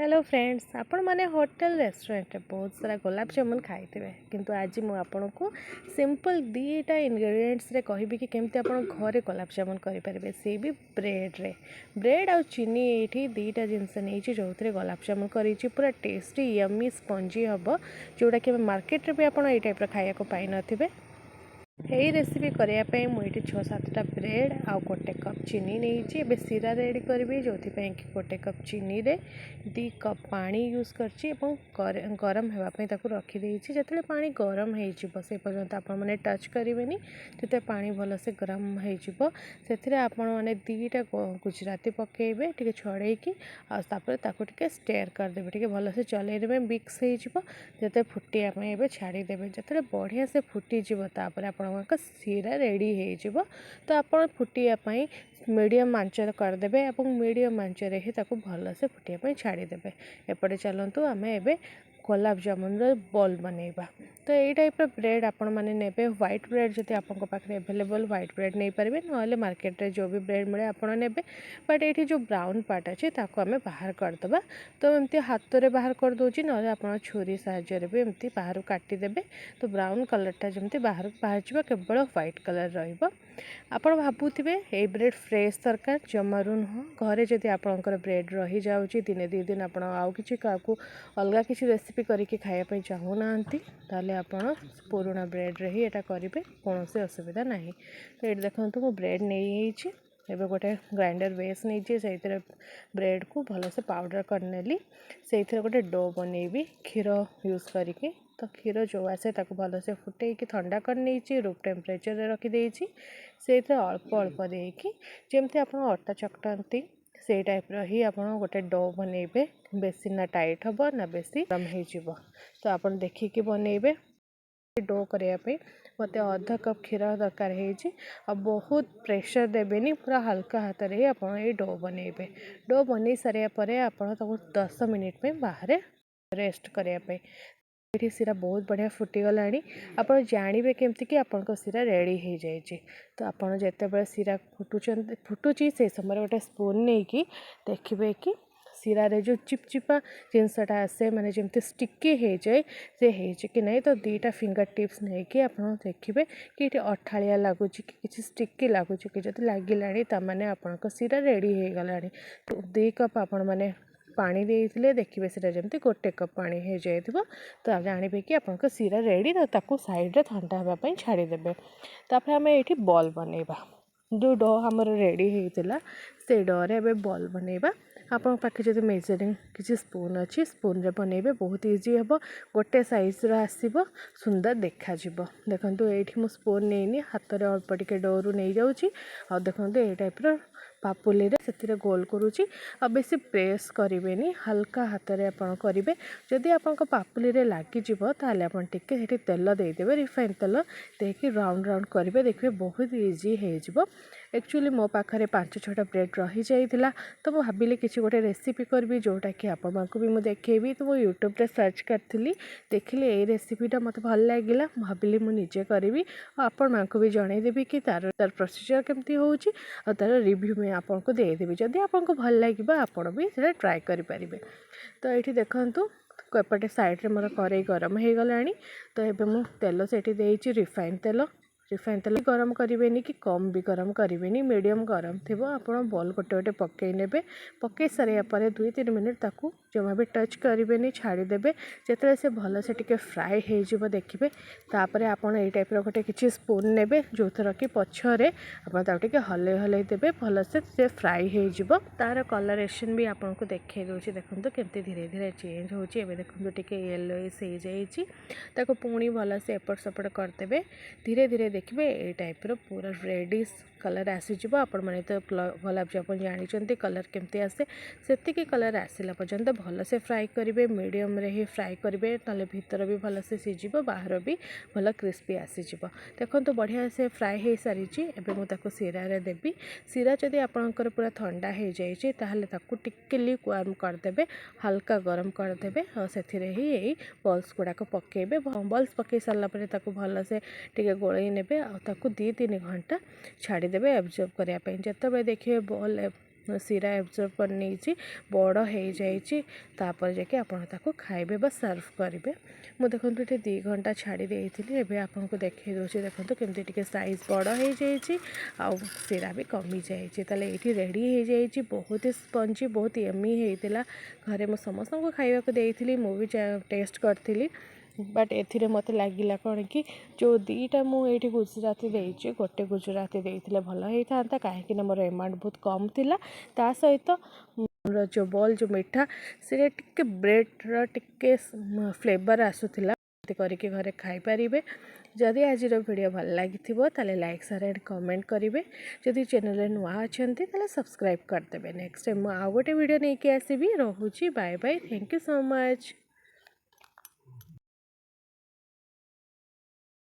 Hello friends, आपण माने hotel restaurant रे बहुत सारा गुलाब जामुन खाइथिबे किंतु आज मु आपन को सिंपल दीटा इंग्रेडिएंट्स रे कहबी कि केमते आपण घरे गुलाब जामुन करि परबे से भी ब्रेड आ चीनी एठी दीटा जिंस नै छि जोथरे गुलाब जामुन करि छि पूरा टेस्टी यम्मी स्पंजी हबो जोडा कि मार्केट रे भी आपण ए टाइप रो खाया को पाइ नथिबे। यही रेसिपी करने मुझे 6-7टा ब्रेड आउ गोटे कप चीनी नहीं एबे सीरा रेडी करी जो कि गोटे कप चीनी रे 2 कप पानी यूज कर गरम होगापी रखीदे जो पानी गरम हो पर्यंत आपण मैंने टच करेंगे जो पानी भलसे गरम हो मैंने 2टा गुजराती पकेबे टे छड़ेकी आगे स्टेयर करदे टे भलसे चलैदेवे मिक्स होते फुटिया छाड़ीदेवे जो बढ़िया से फुटीज आपका सीरा रेडी हो तो आप फुटियापाई मीडियम आंच करदे और मीडियम आंचरे ही भलसे फुटियापाई छाड़ीदेवे। एपटे चलतु आम ए गुलाब जामुन बॉल बनैबा तो यही टाइप ब्रेड आपण मैंने ने व्हाइट ब्रेड जब आपंक पाखे एभेलेबल व्हाइट ब्रेड नहीं पारे ना मार्केट रे जो भी ब्रेड मिले आप ने बट ये जो ब्राउन पार्ट अच्छे आम बाहर करदे तो एमती हाथ में बाहर कर दूसरी ना आप छुरी साहाय्य भी एमती बाहर काटिदेवे तो ब्राउन कलरटा जमी बाहर बाहर केवल व्हाइट कलर रहा भावुवे ये ब्रेड फ्रेश दरकार जमारू नुह घरे जदि आपंकर ब्रेड रही जाऊँगी दिने 2 दिन आप अलग किसी रेसिपी करके खायापी चाहूना ताले आपण पुराना ब्रेड रे ही एटा करेंगे कौन से असुविधा ना। तो ये देखो मु ब्रेड नहीं एबे गोटे ग्राइंडर बेस नहीं से ब्रेड को भलसे पाउडर करनेली से गोटे डो बनैबी क्षीर यूज करके तो क्षीर जो आसे भलसे फुटे ठंडा कर नहीं रूम टेम्परेचर रखीदे से अल्प अल्प देकी जमती आप अटा चकटती से टाइप ही आप गोटे डो बनैबे बेसी ना टाइट हम ना बेसी गरम हो तो आप देखिकी बनैबे डो करने मत अधा कप क्षीर दरकार हो बहुत प्रेशर देवेनि पूरा हल्का हाथ में ही आप डो बनैबे। डो बन सारे आप 10 मिनिट में बाहर रेस्ट करने ये सीरा बहुत बढ़िया फुटीगला आप जानवे केमती कि आपन सीरा रेडी हो जाए तो आपड़ जिते सीरा फुटुची से समय गोटे स्पून नहीं कि देखिए कि सीरा रे जो चिपचिपा जिनसटा आसे माने जमती स्टिकी हो जाए से कि नहीं तो 2टा फिंगर टिप्स नहीं कि आप देखिए कि ये अठाड़िया लगुच कि स्टिकी लगुच कि जब लगे तमाने आपन सीरा रेडी हो गला तो 2 कप आपण मैंने पानी देते देखिए सीरा जमी गोटे कप पानी हो जाए तो आप जानवे कि आपन सीरा रेडी तो साइड रे ठंडा होगापी छाड़ीदेवे। तापर आम ये बॉल बनैबा जो डो आमर रेडी होता से डोरे एबे बॉल बनैबा आपन पाखे जब मेजरिंग किसी स्पून अच्छी स्पून रे बनैबे बहुत इजी हम गोटे साइज आसब सुंदर देखा देखो ये मु स्पून नहीं हाथ में अल्प टिके डोरू नहीं जाऊँगी आ देखो ये टाइप पापुली से गोल करुच्ची आ बेसी प्रेस करेंगे हल्का हाथ में आप करेंगे जदि आप पापुली लगिज ताल आप तेल देदेवे रिफाइन तेल देकी राउंड राउंड करेंगे देखिए बहुत इजी हो एक्चुअली मो पाखे 5-6टा ब्रेड रही जाइला तो मुझे भाविली किसी गोटे रेसिपी करी जोटा कि आपको भी मुझे देखेबी तो मुझे यूट्यूब रे सर्च करी देखिली ये रेसिपीटा मत भल लगे भाविली मुझे करी आपण मानक भी जनईदेवी कि तार प्रोसीजर केमती होउची और तार रिव्यू में आपको देदेवी जदि आपको भल लगे आपण भी ट्राए करें। तो ये देखु एपटे साइड रे मोर कड़ाई गरम हो गला तो ये मुझे तेल से रिफाइन तेल गरम करेंगे कि कम भी गरम करेंगे मीडियम गरम थी आप बॉल गोटे गोटे पकई ने पकई सारे 2-3 मिनिट ताकू जमा भी टच करेंगे छाड़ीदेवे जो से भल से टे फ्राए हो देखिए तापर आपड़ ये टाइप गोटे किसी स्पून ने जो थर कि पछरे आप हल्ले हल्ले देवे भल से फ्राए हो तार कलरेसन भी आपको देखा दूसरी देखो केमती धीरे धीरे चेंज होची देखो टे येलोइश हो जाए पुणी भल से एपट सेपट करदे धीरे धीरे देखिए ये टाइप पूरा रेडिश कलर आसीज आपण मैंने तो गुलाब जामुन जानते कलर केमती आसे से कलर आसला पर्यंत भल से फ्राए करेंगे मीडियम रे ही फ्राए करेंगे ना भीतर भी भल से सीझ बाहर भी भल क्रिस्पी आसीज देखो तो बढ़िया से फ्राए हो सारी मुझे सीरा रे देवी सीरा जदि आपंकर पूरा ठंडा हो जाए टिके लिक वार्म करदे हल्का गरम करदे और से ही यही बल्स गुड़ाक पकेबे बल्स पकई सारापर भल से टे गोल ने 2-3 घंटा छाड़ीदेवे एब्जर्व करने जिते देखिए बॉल सीरा एब्जर्व कर नहीं बड़ हो जापर जाके आप खाइबे बा सर्व करेंगे। मुझे देखो ये 2 घंटा छाड़ी देती एवं आपको देखे दूसरी देखो केमती साइज बड़ हो सीरा भी कमी जाइए ये रेडी हो जाइए बहुत ही स्पंजी बहुत यमी होता घरे मु समस्त को खाइबा देती मुझे टेस्ट करी बट ए मत लगिला कौन कि जो 2टा मुझे गुजराती देती गोटे गुजराती देते भल होता कहीं मोर एमाउंट बहुत कम थिला ता सहित जो बॉल जो मीठा से टिके ब्रेड्र टिके फ्लेवर आसूला करके घरे खाईपारे। जदि आज वीडियो भल लगी लाइक शेयर एंड कमेंट करेंगे जदि चैनल नुआ अच्छा सब्सक्राइब करदे। नेक्स्ट टाइम आउ गोटे वीडियो नहीं आसबि रोची bye bye thank you so much.